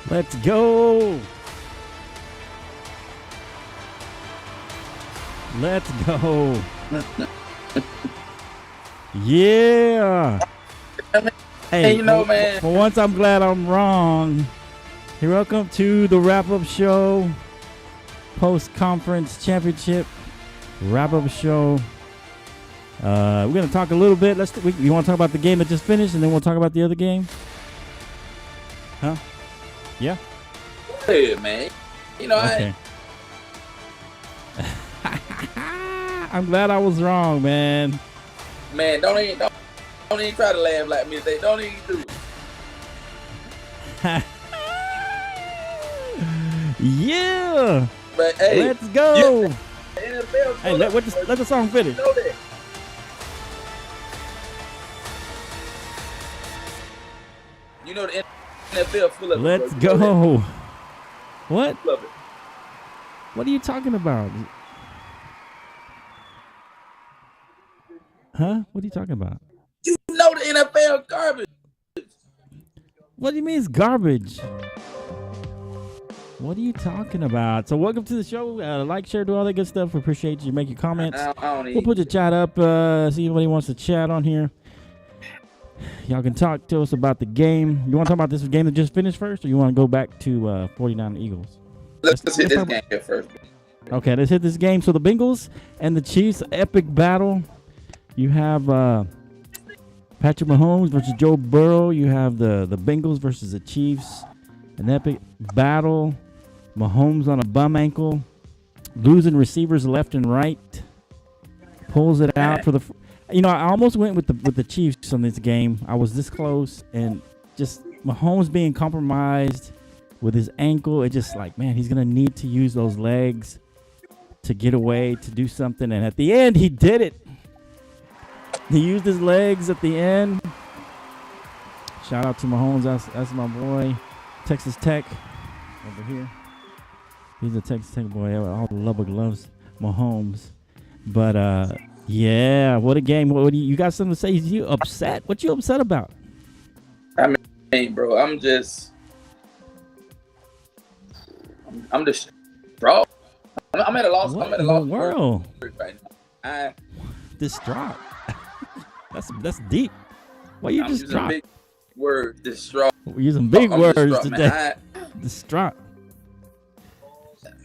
Let's go. Let's go. Yeah. Hey, man. For once, I'm glad I'm wrong. Hey, welcome to the wrap-up show, post-conference championship wrap-up show. We're gonna talk a little bit. You want to talk about the game that just finished, and then we'll talk about the other game? Huh? Yeah. Hey, man. Okay. I'm glad I was wrong, man. Man, don't even try to laugh like me today. Don't even do it. Yeah. But hey, let's go. Hey, let the song finish. You know the NFL full of it. Let's go. What? Love it. What are you talking about? Huh? What are you talking about? You know the NFL garbage. What do you mean it's garbage? What are you talking about? So welcome to the show. Like, share, do all that good stuff. We appreciate you. Make your comments. We'll put the chat up. See if anybody wants to chat on here. Y'all can talk to us about the game. You want to talk about this game that just finished first, or you want to go back to 49 Eagles? Let's hit this game here first. Okay, let's hit this game. So the Bengals and the Chiefs, epic battle. You have Patrick Mahomes versus Joe Burrow. You have the Bengals versus the Chiefs. An epic battle. Mahomes on a bum ankle. Losing receivers left and right. Pulls it out for the... I almost went with the Chiefs on this game. I was this close, and just Mahomes being compromised with his ankle. It's just like, man, he's going to need to use those legs to get away, to do something. And at the end, he did it. He used his legs at the end. Shout out to Mahomes. That's my boy. Texas Tech over here. He's a Texas Tech boy. All the Lubbock loves Mahomes. But, yeah, what a game. What do you got something to say? You upset? What you upset about? I mean, bro, I'm distraught. I'm at a loss. What I'm at a in loss the world right now. Distraught. That's deep. Why you distraught? Big word, distraught. We're using big words today. Man. Distraught.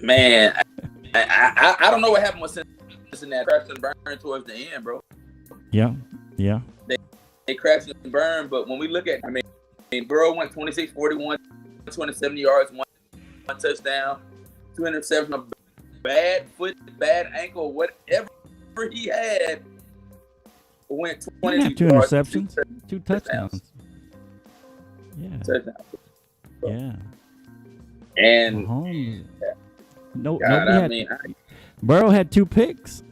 Man, I don't know what happened with Cincinnati. Crashed and burned towards the end, bro. Yeah. They crashed and burned, but when we look at, Burrow went 26-41, 27 yards, one touchdown, 2 interceptions, bad foot, bad ankle, whatever he had. Went 20 2 yards, interceptions, 2 touchdowns. Yeah. Yeah. And Mahomes. Burrow had 2 picks.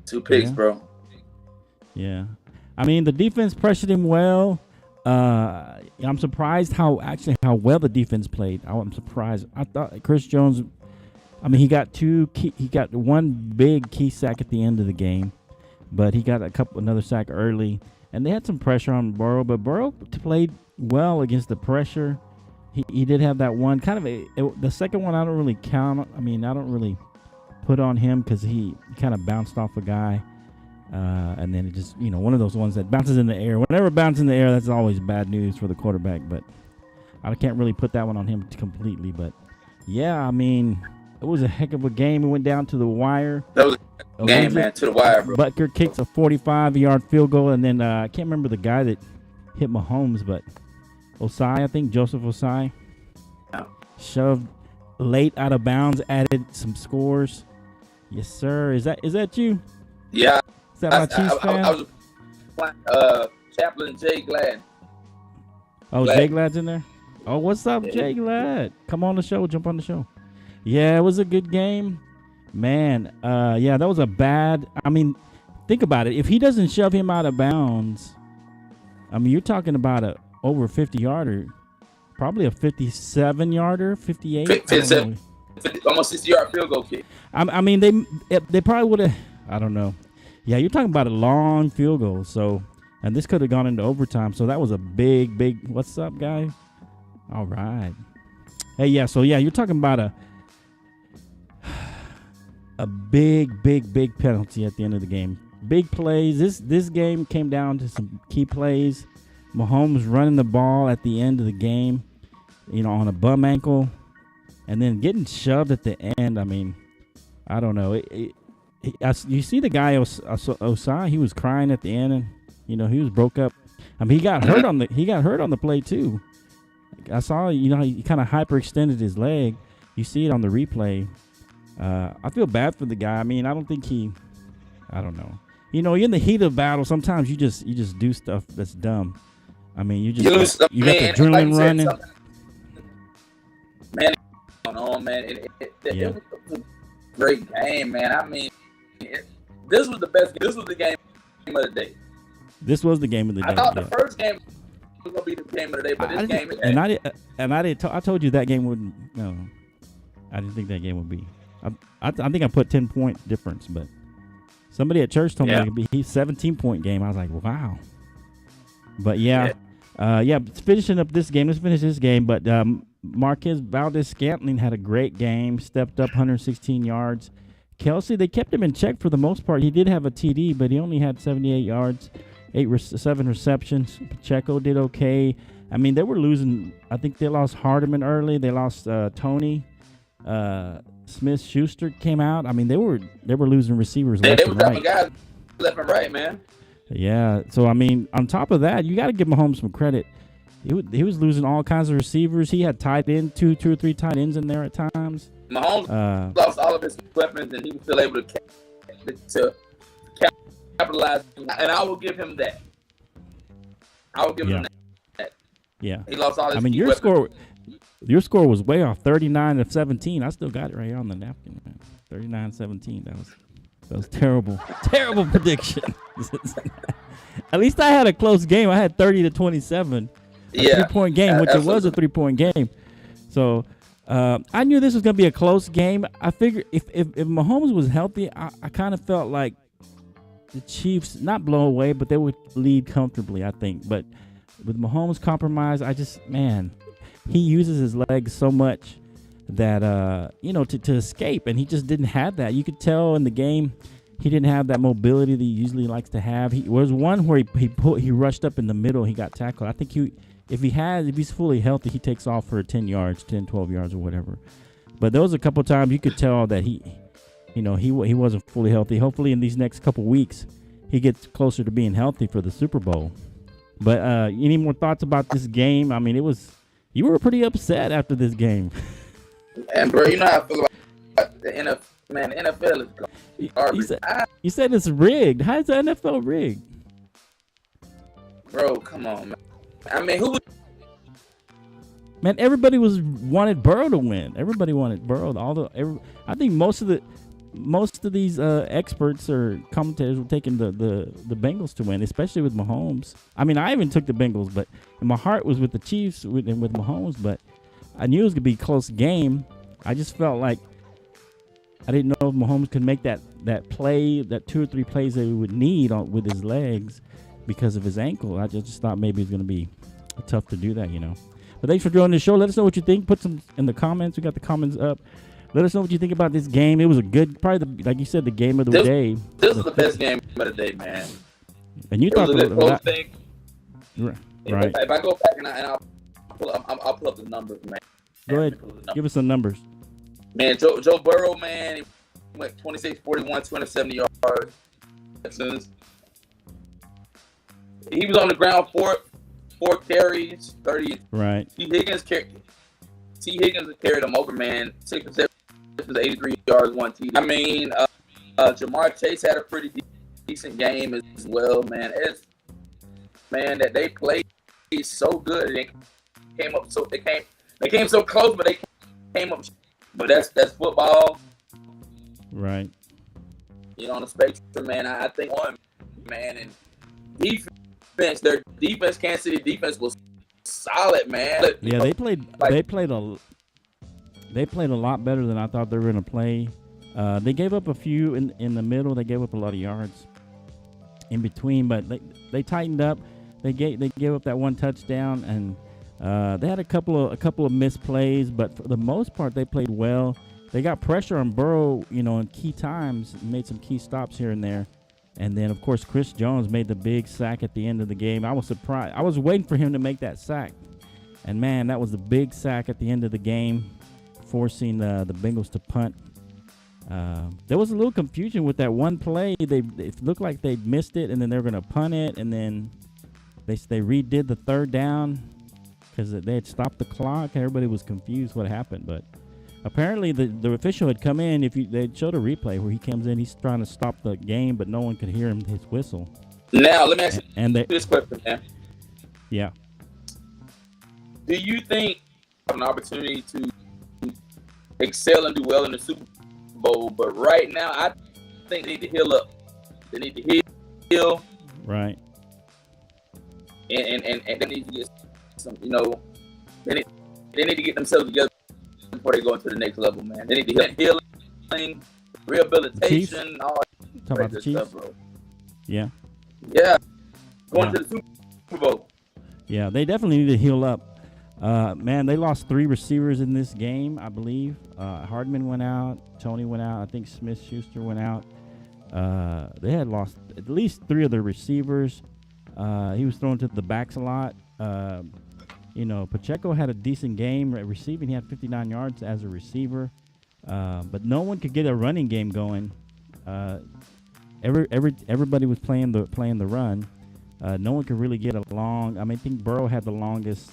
2 picks, bro. Yeah. I mean, the defense pressured him well. I'm surprised how well the defense played. I'm surprised. I thought Chris Jones, he got one big key sack at the end of the game, but he got another sack early, and they had some pressure on Burrow, but Burrow played well against the pressure. He did have that one the second one I don't really count. I don't really put on him because he kind of bounced off a guy, and then it just one of those ones that bounces in the air. Whenever it bounces in the air, that's always bad news for the quarterback. But I can't really put that one on him completely. But yeah, it was a heck of a game. It went down to the wire. That was a game, man, to the wire, bro. Butker kicks a 45-yard field goal, and then I can't remember the guy that hit Mahomes, but Osai, I think Joseph Osai, shoved late out of bounds, added some scores. Yes, sir. Is that you? Yeah. Is that my Chiefs fan? I was Chaplain Jay Glad. Oh, Jay Glad's in there? Oh, what's up, Jay Glad? Come on the show. Jump on the show. Yeah, it was a good game. Man, yeah, that was a bad... think about it. If he doesn't shove him out of bounds, you're talking about a over 50-yarder. Probably a 57-yarder, 58. 57, almost 60-yard field goal kick. They probably would have... I don't know. Yeah, you're talking about a long field goal. So, and this could have gone into overtime. So that was a big. What's up, guys? All right. Hey, yeah. So yeah, you're talking about a big penalty at the end of the game. Big plays. This game came down to some key plays. Mahomes running the ball at the end of the game, on a bum ankle, and then getting shoved at the end. I mean, I don't know. You see the guy Osai, he was crying at the end, and he was broke up. I mean, he got hurt on the play too. I saw, he kind of hyperextended his leg. You see it on the replay. I feel bad for the guy. I mean, I don't think I don't know. In the heat of battle, sometimes you just do stuff that's dumb. I mean, you got the adrenaline running. Man, man. It was a great game, man. I mean, this was the best. This was the game of the day. This was the game of the day. I thought the first game was gonna be the game of the day, but this game is. I told you that game wouldn't. No, I didn't think that game would be. I think I put 10-point difference, but somebody at church told me it could be 17-point game. I was like, wow. But finishing up this game. Let's finish this game. But Marquez Valdez-Scantling had a great game. Stepped up 116 yards. Kelsey, they kept him in check for the most part. He did have a TD, but he only had 78 yards, 7 receptions. Pacheco did okay. I mean, they were losing. I think they lost Hardeman early. They lost Tony. Smith-Schuster came out. I mean, they were losing receivers left and right. Guys left and right, man. Yeah. So, I mean, on top of that, you got to give Mahomes some credit. He was losing all kinds of receivers. He had tight end, two or three tight ends in there at times. Mahomes lost all of his weapons, and he was still able to capitalize. And I will give him that. I will give him that. Yeah. He lost all his weapons. Your score was way off, 39-17. I still got it right here on the napkin, man. 39-17. That was terrible. Terrible prediction. At least I had a close game. I had 30-27. A 3-point game, which absolutely. It was a 3-point game. So I knew this was going to be a close game. I figured if Mahomes was healthy, I kind of felt like the Chiefs, not blow away, but they would lead comfortably, I think. But with Mahomes compromised, he uses his legs so much that to escape, and he just didn't have that. You could tell in the game he didn't have that mobility that he usually likes to have. He was one where he rushed up in the middle, he got tackled. I think if he's fully healthy, he takes off for 10 yards, 10, 12 yards or whatever. But there was a couple times you could tell that he wasn't fully healthy. Hopefully in these next couple weeks he gets closer to being healthy for the Super Bowl. But any more thoughts about this game? I mean, you were pretty upset after this game. And bro, you know how I feel about the NFL. Man, the NFL is garbage. You said it's rigged. How is the NFL rigged? Bro, come on, man. I mean, Man, everybody wanted Burrow to win. Everybody wanted Burrow. I think most of these experts or commentators were taking the Bengals to win, especially with Mahomes. I mean, I even took the Bengals, but my heart was with the Chiefs with Mahomes. But I knew it was gonna be a close game. I just felt like I didn't know if Mahomes could make that play, that 2 or 3 plays that he would need with his legs because of his ankle. I just thought maybe it's gonna be tough to do that, But thanks for joining the show. Let us know what you think. Put some in the comments. We got the comments up. Let us know what you think about this game. It was a good, probably like you said, the game of the day. This was the best game of the day, man. And you thought the close thing. Right. If I go back and I'll pull up the numbers, man. Go ahead. Give us some numbers. Man, Joe Burrow, man, he went 26, 41, 270 yards. He was on the ground four carries, 30. Right. T. Higgins carried him over, man. 6 receptions, 83 yards, 1 TD. I mean, Jamar Chase had a pretty decent game as well, man. That they played so good. They came so close, but they came up. But that's football. Right. On the spectrum, man. I think and their defense, Kansas City defense was solid, man. Yeah, they played a lot better than I thought they were going to play. They gave up a few in the middle. They gave up a lot of yards in between, but they tightened up. They gave up that one touchdown, and They had a couple of missed plays, but for the most part, they played well. They got pressure on Burrow, in key times, made some key stops here and there. And then, of course, Chris Jones made the big sack at the end of the game. I was surprised. I was waiting for him to make that sack. And, man, that was the big sack at the end of the game, forcing the Bengals to punt. There was a little confusion with that one play. It looked like they missed it, and then they were going to punt it. And then they redid the third down because they had stopped the clock. Everybody was confused what happened. But apparently the official had come in. They showed a replay where he comes in. He's trying to stop the game, but no one could hear his whistle. Now, let me ask you this question, man. Yeah. Do you think you have an opportunity to excel and do well in the Super Bowl? But right now, I think they need to heal up. They need to heal. Right. And they need to get some, they need to get themselves together before they go into the next level, man. They need to healing, rehabilitation, all that good stuff, bro. Yeah. Yeah. Going to the Super Bowl. Yeah, they definitely need to heal up. Man, they lost 3 receivers in this game, I believe. Hardman went out. Tony went out. I think Smith-Schuster went out. They had lost at least 3 of their receivers. He was thrown to the backs a lot. Pacheco had a decent game receiving. He had 59 yards as a receiver. But no one could get a running game going. Everybody was playing the run. No one could really get along. I think Burrow had the longest.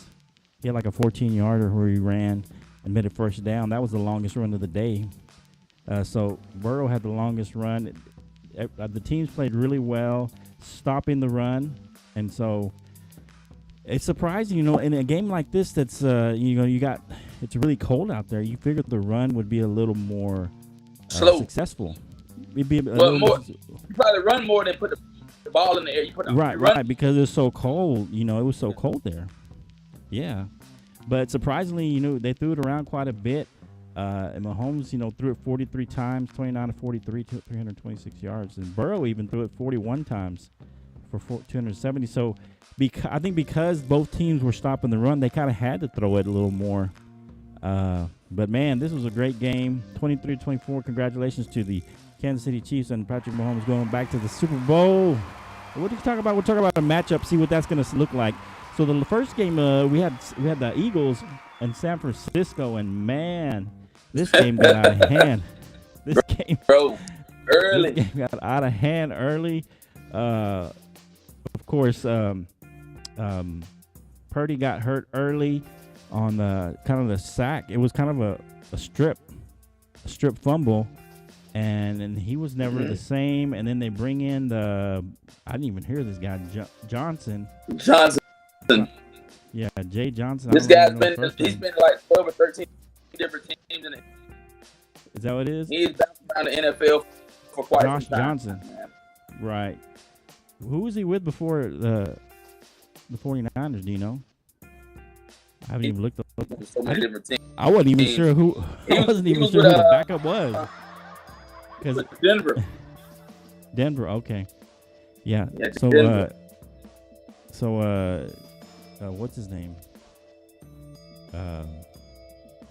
He had like a 14-yarder where he ran and made a first down. That was the longest run of the day. So Burrow had the longest run. The teams played really well, stopping the run, and so it's surprising, in a game like this that's it's really cold out there. You figured the run would be a little more slow, successful. It'd be more. You probably run more than put the ball in the air. You put right, because it's so cold. It was so cold there. Yeah, but surprisingly, they threw it around quite a bit. And Mahomes, threw it 43 times, 29 to 43, 326 yards. And Burrow even threw it 41 times for 270. So I think because both teams were stopping the run, they kind of had to throw it a little more. But, man, this was a great game. 23-24. Congratulations to the Kansas City Chiefs and Patrick Mahomes going back to the Super Bowl. What did you talk about? We'll talk about a matchup, see what that's going to look like. So the first game, we had the Eagles and San Francisco, and, man, this game got out of hand. This game got out of hand early. Of course, Purdy got hurt early on the kind of the sack. It was kind of a strip fumble, and he was never the same. And then they bring in I didn't even hear this guy Johnson. Yeah, Jay Johnson. This guy's been like 12 or 13 different teams in it. Is that what it is? He's bounced around the NFL for quite some time. Josh Johnson. Man. Right. Who was he with before the 49ers, do you know? I haven't even looked up. So many different teams. I wasn't even sure who who the backup was. Cuz Denver. Denver, okay. Yeah. What's his name?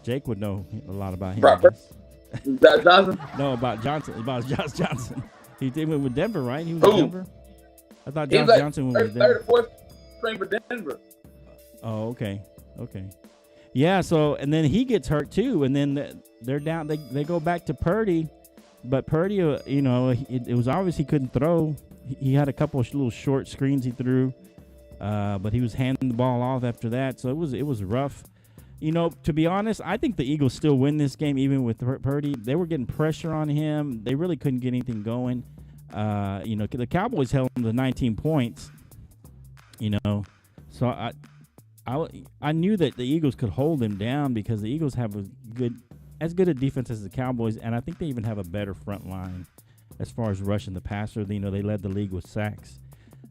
Jake would know a lot about him. Johnson? No, about Johnson. About Josh Johnson. He went with Denver, right? He was with Denver? I thought Josh Johnson went with Denver. Third or fourth string for Denver. Oh, okay. Yeah, so, and then he gets hurt too, and then they're down. They go back to Purdy, but Purdy, it was obvious he couldn't throw. He had a couple of little short screens he threw, but he was handing the ball off after that, so it was rough. To be honest, I think the Eagles still win this game even with Purdy. They were getting pressure on him. They really couldn't get anything going. The Cowboys held him to 19 points. So I knew that the Eagles could hold him down because the Eagles have as good a defense as the Cowboys, and I think they even have a better front line as far as rushing the passer. They led the league with sacks,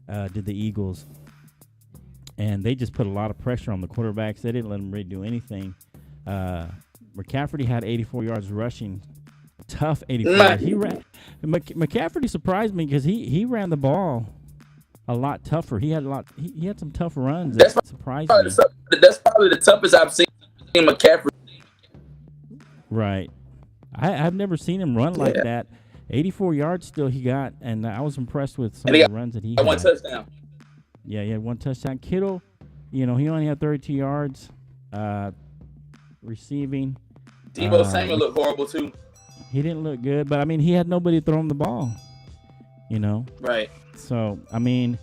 did the Eagles. And they just put a lot of pressure on the quarterbacks. They didn't let them really do anything. McCaffrey had 84 yards rushing. Tough 84. He ran. McCaffrey surprised me because he ran the ball a lot tougher. He had some tough runs that surprised me. that's probably the toughest I've seen McCaffrey. Right. I've never seen him run like that. 84 yards still he got, and I was impressed with some of the runs that he had. One touchdown. Yeah, he had one touchdown. Kittle, he only had 32 yards receiving. Deebo Samuel looked horrible too. He didn't look good, but I mean, he had nobody to throw him the ball. Right. So I mean,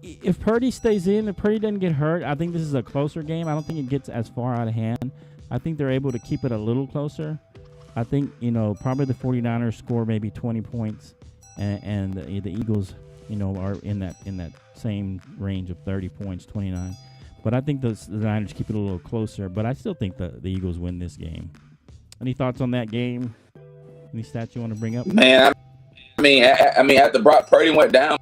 if Purdy stays in, if Purdy doesn't get hurt, I think this is a closer game. I don't think it gets as far out of hand. I think they're able to keep it a little closer. I think, probably the 49ers score maybe 20 points, and the Eagles, are in that same range of 30 points, 29. But I think the Niners keep it a little closer. But I still think the Eagles win this game. Any thoughts on that game? Any stats you want to bring up? Man, I mean, after Brock Purdy went down,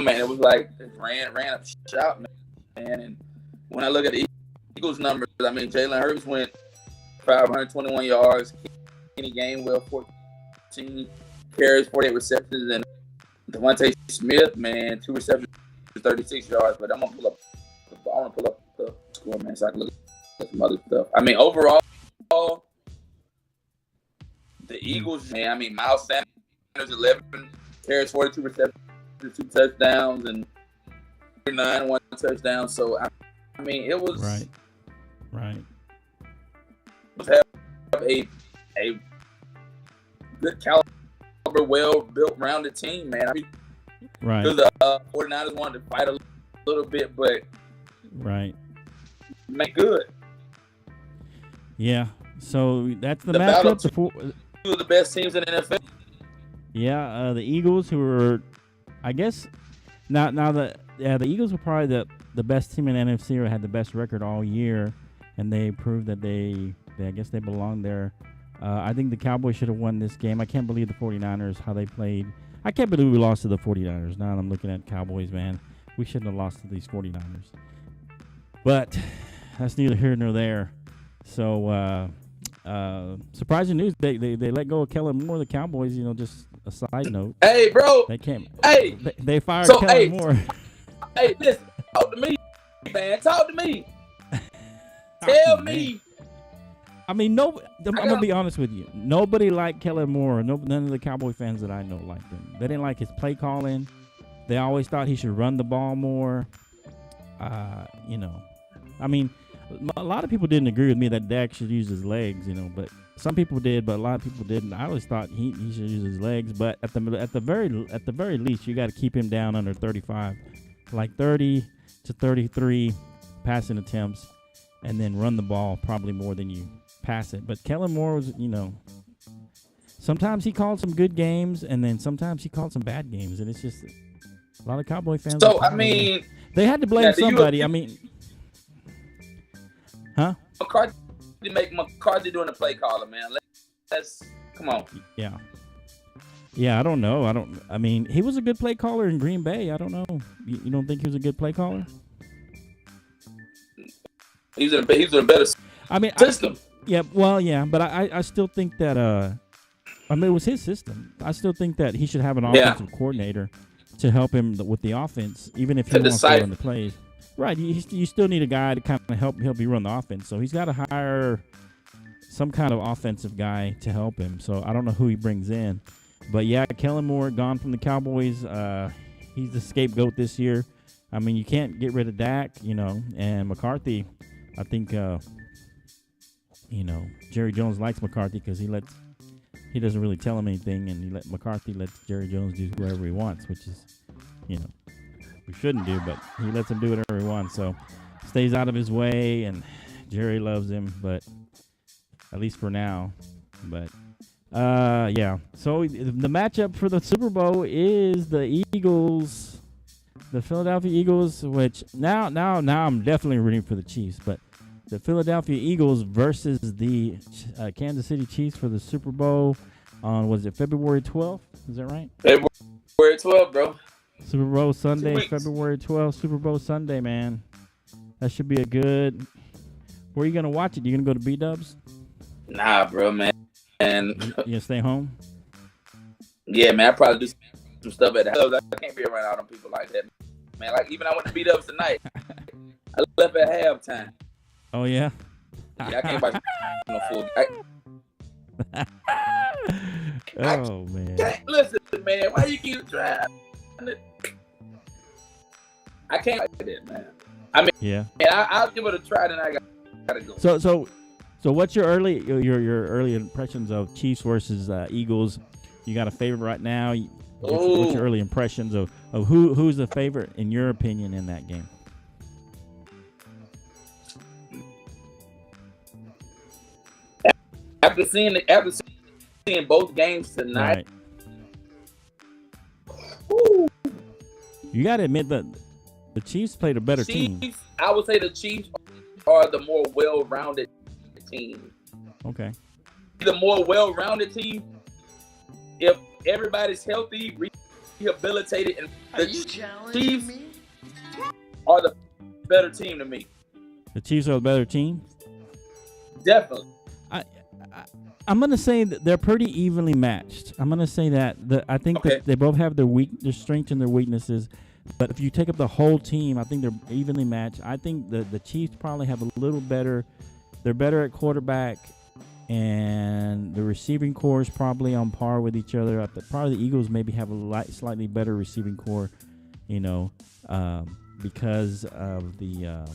man, it was like it ran up shot, man. And when I look at the Eagles numbers, I mean, Jalen Hurts went 521 yards. Kenny Gainwell 14 carries, 48 receptions, and Devontae Smith, man, 2 receptions, 36 yards. But I want to pull up the score, man, so I can look at some other stuff. I mean, overall, the Eagles, man. I mean, Miles Sanders 11 carries, 42 receptions, 2 touchdowns, and 1 touchdown. So I mean, it was right. Have a good caliber, well-built, rounded team, man. I mean, right. Because the 49ers wanted to fight a little bit, but make good. Yeah. So that's the matchup. Two of the best teams in the NFL. Yeah, the Eagles, who were, I guess, the Eagles were probably the best team in the NFC, or had the best record all year, and they proved that they I guess they belong there. I think the Cowboys should have won this game. I can't believe the 49ers, how they played. I can't believe we lost to the 49ers. Now I'm looking at Cowboys, man. We shouldn't have lost to these 49ers. But that's neither here nor there. So, surprising news, they let go of Kellen Moore, the Cowboys, just a side note. Hey, bro. They can't. Hey. They fired Kellen Moore. Hey, listen. Talk to me, man. Talk to me. Tell me. I mean, I'm going to be honest with you. Nobody liked Kellen Moore. None of the Cowboy fans that I know liked him. They didn't like his play calling. They always thought he should run the ball more. I mean, a lot of people didn't agree with me that Dak should use his legs, but some people did, but a lot of people didn't. I always thought he should use his legs, but at the very least, you got to keep him down under 35, like 30 to 33 passing attempts, and then run the ball probably more than you pass it. But Kellen Moore was, sometimes he called some good games, and then sometimes he called some bad games, and it's just a lot of Cowboy fans. So I mean, they had to blame somebody. McCarthy doing the play calling, man. Let's come on. Yeah. I don't know. I mean, he was a good play caller in Green Bay. I don't know. You don't think he was a good play caller? He's in a better system. But I still think that it was his system. I still think that he should have an offensive coordinator to help him with the offense, even if he wants to run the plays. Right, you still need a guy to kind of help you run the offense. So he's got to hire some kind of offensive guy to help him. So I don't know who he brings in. But yeah, Kellen Moore gone from the Cowboys. He's the scapegoat this year. I mean, you can't get rid of Dak, and McCarthy. I think, Jerry Jones likes McCarthy because he doesn't really tell him anything, and McCarthy lets Jerry Jones do whatever he wants, which is, we shouldn't do, but he lets him do whatever he wants. So stays out of his way, and Jerry loves him, but at least for now. But yeah. So the matchup for the Super Bowl is the Eagles, the Philadelphia Eagles, which now I'm definitely rooting for the Chiefs, but the Philadelphia Eagles versus the Kansas City Chiefs for the Super Bowl on, was it February 12th? Is that right? February 12th, bro. Super Bowl Sunday, February 12th, Super Bowl Sunday, man. That should be a good. Where are you going to watch it? You going to go to B-Dubs? Nah, bro, man. And you going to stay home? Yeah, man. I probably do some stuff at the house. I can't be around all them people like that, man. Like, even I went to B-Dubs tonight. I left at halftime. Oh yeah. Yeah, I can't watch no full. Oh man. Listen, man. Why you keep trying? I can't like that, man. I mean, Yeah. and I'll give it a try. Then I gotta go. So what's your early impressions of Chiefs versus Eagles? You got a favorite right now? What's your early impressions of who's the favorite in your opinion in that game? After seeing both games tonight, right. You got to admit that the Chiefs played a better team. I would say the Chiefs are the more well-rounded team. Okay. The more well-rounded team. If everybody's healthy, rehabilitated, and the Chiefs are the better team to me. The Chiefs are the better team? Definitely. I'm going to say that they're pretty evenly matched. I'm going to say that. I think that they both have their strengths and their weaknesses. But if you take up the whole team, I think they're evenly matched. I think the Chiefs probably have a little better. They're better at quarterback, and the receiving core is probably on par with each other. Probably the Eagles maybe have a slightly better receiving core, because of the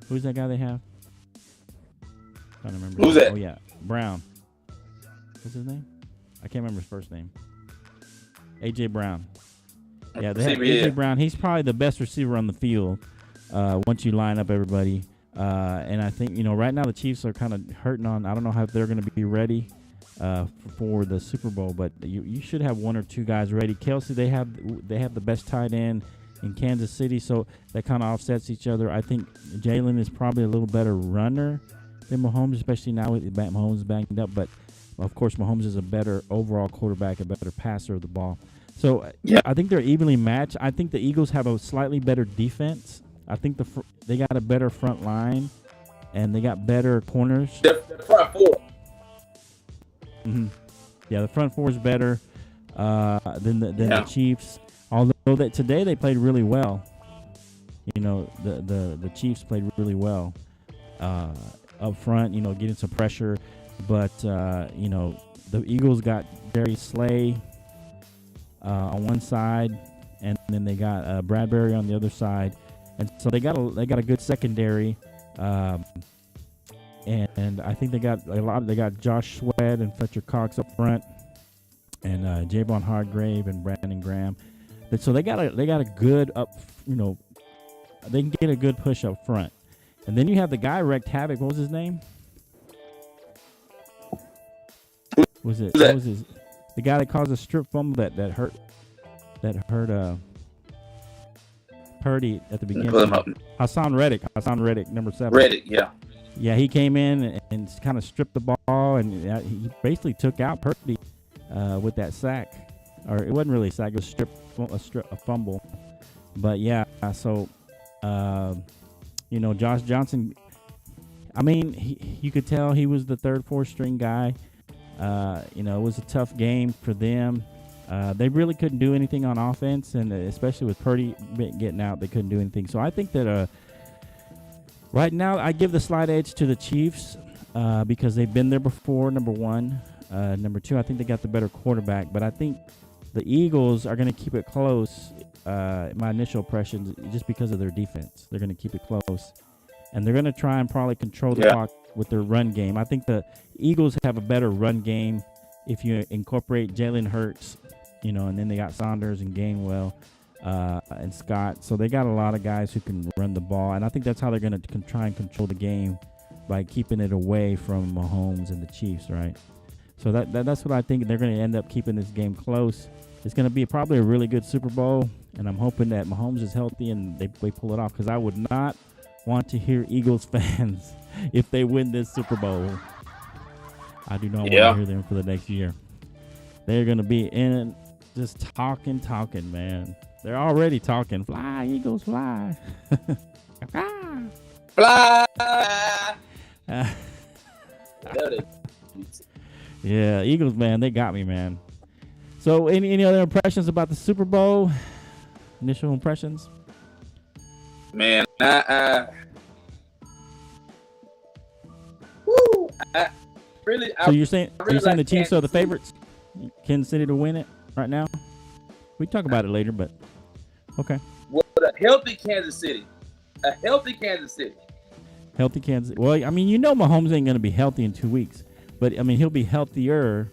who's that guy they have? I don't remember. Who's that? Oh yeah, Brown. What's his name? I can't remember his first name. AJ Brown. Yeah, they have AJ Brown. He's probably the best receiver on the field once you line up everybody. And I think right now the Chiefs are kind of hurting on. I don't know how they're going to be ready for the Super Bowl, but you should have one or two guys ready. Kelsey, they have the best tight end in Kansas City, so that kind of offsets each other. I think Jalen is probably a little better runner than Mahomes, especially now with Mahomes banged up. But of course, Mahomes is a better overall quarterback, a better passer of the ball. So I think they're evenly matched. I think the Eagles have a slightly better defense. I think they got a better front line, and they got better corners. The front four. Mm-hmm. Yeah, the front four is better than the Chiefs. Although today they played really well. The Chiefs played really well up front. Getting some pressure, but the Eagles got Darius Slay on one side, and then they got Bradbury on the other side. And so they got a good secondary, and I think they got They got Josh Sweat and Fletcher Cox up front, and Javon Hargrave and Brandon Graham. So they got a good up. They can get a good push up front, and then you have the guy wrecked havoc. What was his name? The guy that caused a strip fumble that hurt Purdy at the beginning. Hassan Reddick, number 7. Reddick, yeah. Yeah, he came in and kind of stripped the ball, and he basically took out Purdy with that sack. Or it wasn't really a sack, it was a fumble. But yeah, so, Josh Johnson, I mean, you could tell he was the third, fourth string guy. It was a tough game for them. They really couldn't do anything on offense, and especially with Purdy getting out, they couldn't do anything. So I think that right now I give the slight edge to the Chiefs because they've been there before, number one. Number two, I think they got the better quarterback. But I think the Eagles are going to keep it close, my initial impressions, just because of their defense. They're going to keep it close. And they're going to try and probably control the clock with their run game. I think the Eagles have a better run game if you incorporate Jalen Hurts, and then they got Saunders and Gainwell and Scott. So they got a lot of guys who can run the ball. And I think that's how they're going to try and control the game, by keeping it away from Mahomes and the Chiefs, right? So that's what I think. They're going to end up keeping this game close. It's going to be probably a really good Super Bowl, and I'm hoping that Mahomes is healthy and they pull it off, because I would not want to hear Eagles fans if they win this Super Bowl. I do not want to hear them for the next year. They're going to be in just talking, man. They're already talking. Fly, Eagles, fly. Fly. Yeah, Eagles, man, they got me, man. So any other impressions about the Super Bowl? Initial impressions? Man, woo, really. So you're saying the Chiefs are the Kansas City. favorites? Kansas City to win it right now? We talk about it later, but okay. Well, a healthy Kansas City. Healthy Kansas. Well, I mean, Mahomes ain't going to be healthy in 2 weeks, but I mean, he'll be healthier,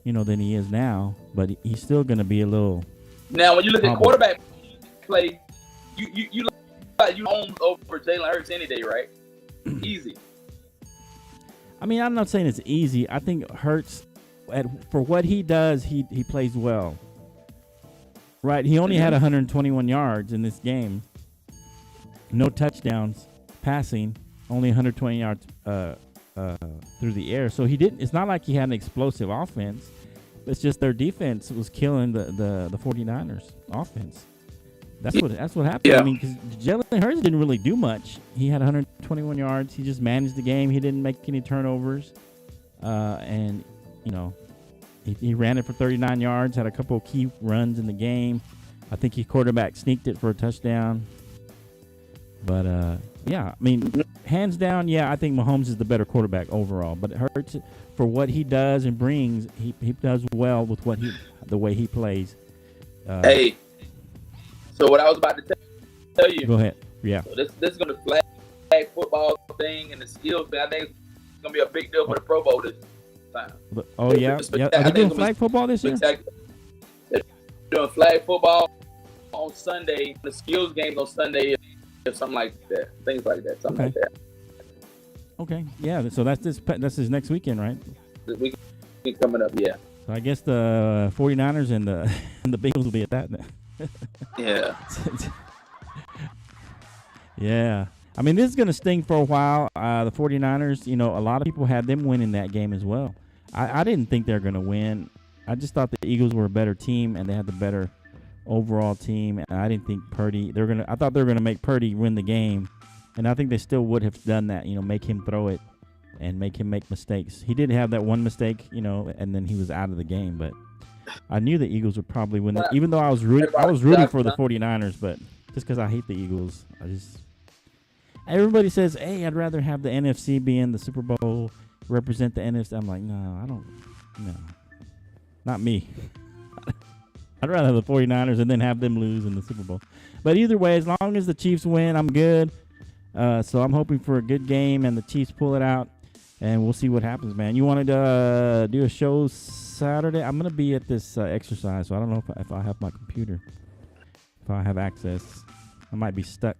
than he is now. But he's still going to be a little. Now, when you look at humble. quarterback play, you Mahomes over Jalen Hurts any day, right? Easy. I mean, I'm not saying it's easy. I think Hurts, for what he does, he plays well. Right? He only had 121 yards in this game. No touchdowns, passing, only 120 yards through the air. So he didn't. It's not like he had an explosive offense. It's just their defense was killing the 49ers offense. That's what happened. Yeah. I mean, because Jalen Hurts didn't really do much. He had 121 yards. He just managed the game. He didn't make any turnovers, and he ran it for 39 yards. Had a couple of key runs in the game. I think he quarterback sneaked it for a touchdown. But yeah, I mean, hands down, yeah, I think Mahomes is the better quarterback overall. But Hurts, for what he does and brings, he does well with the way he plays. Hey. So what I was about to tell you. Go ahead. Yeah. So this is going to flag football thing and the skills thing. I think it's going to be a big deal for the Pro Bowl this time. Oh yeah. Are they doing flag football this year? They're doing flag football on Sunday. The skills games on Sunday, or something like that. Things like that. Something like that. Okay. Yeah. So that's this next weekend, right? This weekend coming up. Yeah. So I guess the 49ers and the Bengals will be at that. Yeah. Yeah. I mean, this is going to sting for a while. The 49ers, a lot of people had them winning that game as well. I didn't think they were going to win. I just thought the Eagles were a better team and they had the better overall team. And I didn't think I thought they were going to make Purdy win the game. And I think they still would have done that, make him throw it and make him make mistakes. He did have that one mistake, and then he was out of the game, but I knew the Eagles would probably win, even though I was rooting for the 49ers, but just because I hate the Eagles, everybody says, hey, I'd rather have the NFC be in the Super Bowl, represent the NFC. I'm like, no, not me. I'd rather have the 49ers and then have them lose in the Super Bowl. But either way, as long as the Chiefs win, I'm good. So I'm hoping for a good game and the Chiefs pull it out, and we'll see what happens, man. You wanted to do a show Saturday? I'm going to be at this exercise, so I don't know if I have my computer. If I have access. I might be stuck.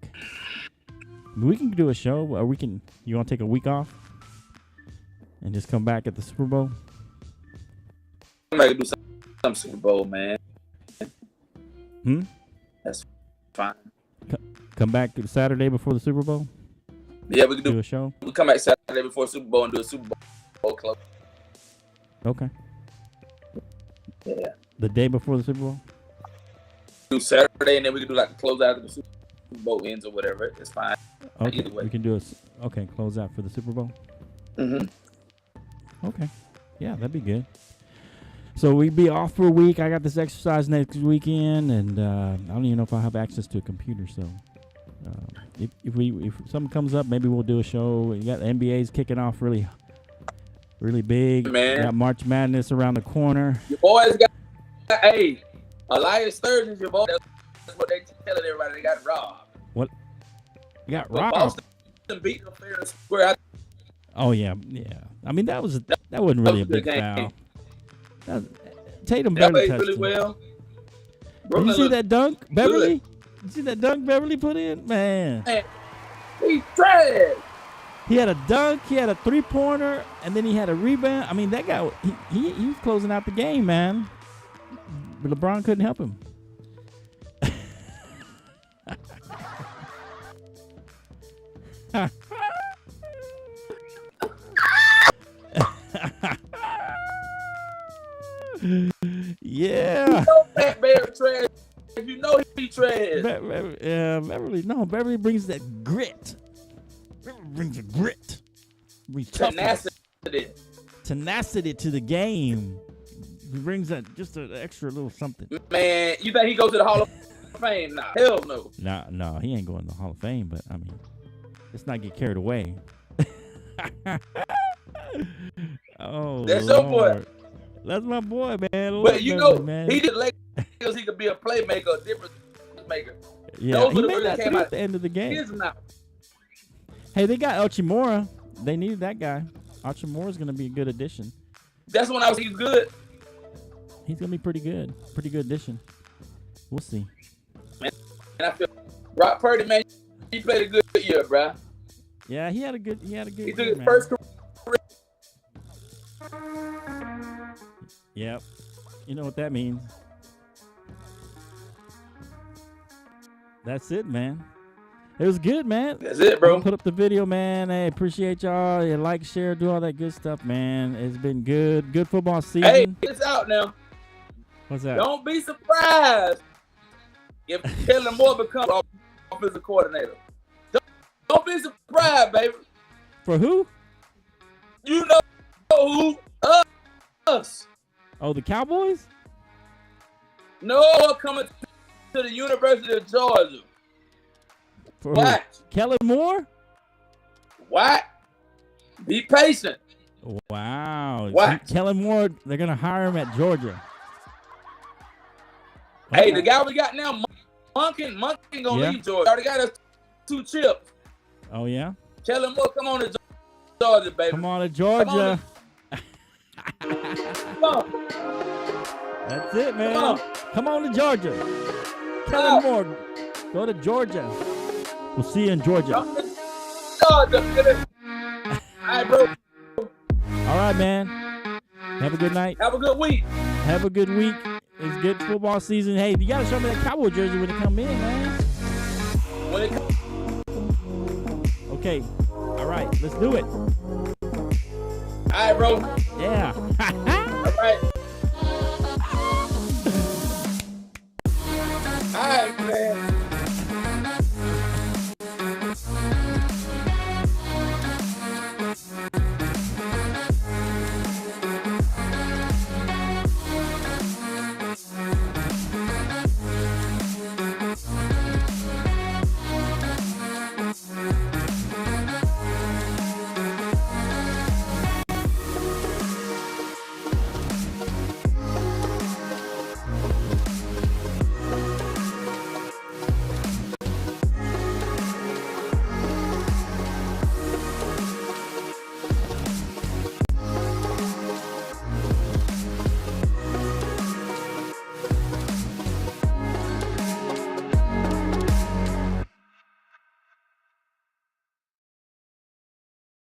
We can do a show, or you want to take a week off and just come back at the Super Bowl? I'm going to do some Super Bowl, man. That's fine. Come back Saturday before the Super Bowl? Yeah, we can do a show. We come back Saturday before Super Bowl and do a Super Bowl club. Okay. Yeah. The day before the Super Bowl? Do Saturday, and then we can do like a close out of the Super Bowl ends or whatever. It's fine. Okay. Either way. We can do close out for the Super Bowl. Okay. Yeah, that'd be good. So we'd be off for a week. I got this exercise next weekend, and I don't even know if I have access to a computer. So if something comes up, maybe we'll do a show. You got the NBA's kicking off really big. Man. You got March Madness around the corner. Your boys got Elias Sturgeon's your boy. That's what they telling everybody. They got robbed. What? You got But robbed? Boston beat them fair and square. Oh yeah. I mean that wasn't really a big foul. Tatum barely touched really him. well. Did you see that dunk, Beverly? Did you see that dunk Beverly put in? Man. He's trash. He had a dunk, he had a three-pointer, and then he had a rebound. I mean, that guy, he was closing out the game, man. But LeBron couldn't help him. Yeah. You know that Bear trash. You know he trash. Beverly brings that grit. Beverly brings a grit. Brings tenacity to the game. He brings that just an extra little something. Man, you think he goes to the Hall of of Fame? Nah, hell no. No, he ain't going to the Hall of Fame. But I mean, let's not get carried away. Oh, that's your boy. That's my boy, man. But you know, man. he did Lakers. He could be a playmaker, a difference maker. Yeah, those he are the made ones that that came three out at the end of the game. Here's now. Hey, they got Ochimura. They needed that guy. Ochimura's going to be a good addition. That's when I was he's good. He's going to be pretty good. Pretty good addition. We'll see. Man, and I feel Brock Purdy, man, he played a good year, bro. Yeah, he had a good He year, took his man. first career. Yep. You know what that means. That's it, man. It was good, man. That's it, bro. Put up the video, man. Hey, appreciate y'all. Yeah, like, share, do all that good stuff, man. It's been good. Good football season. Hey, it's out now. What's that? Don't be surprised if Kellen Moore becomes offensive coordinator. Don't be surprised, baby. For who? You know who? Us. Oh, the Cowboys? No, coming to the University of Georgia. For Watch. who? Kellen Moore? What? Be patient. Wow. What? Kellen Moore, they're going to hire him at Georgia. Hey, the guy we got now, Monken gonna leave Georgia. Already got us 2 chips. Oh, yeah? Kellen Moore, come on to Georgia, baby. Come on to Georgia. Come on. That's it, man. Come on. Come on to Georgia. Kellen Moore, go to Georgia. We'll see you in Georgia. Georgia, baby. All right, bro. All right, man. Have a good night. Have a good week. Have a good week. It's good football season. Hey, you got to show me that Cowboy jersey when it come in, man. When it comes. Okay. All right. Let's do it. All right, bro. Yeah. All right.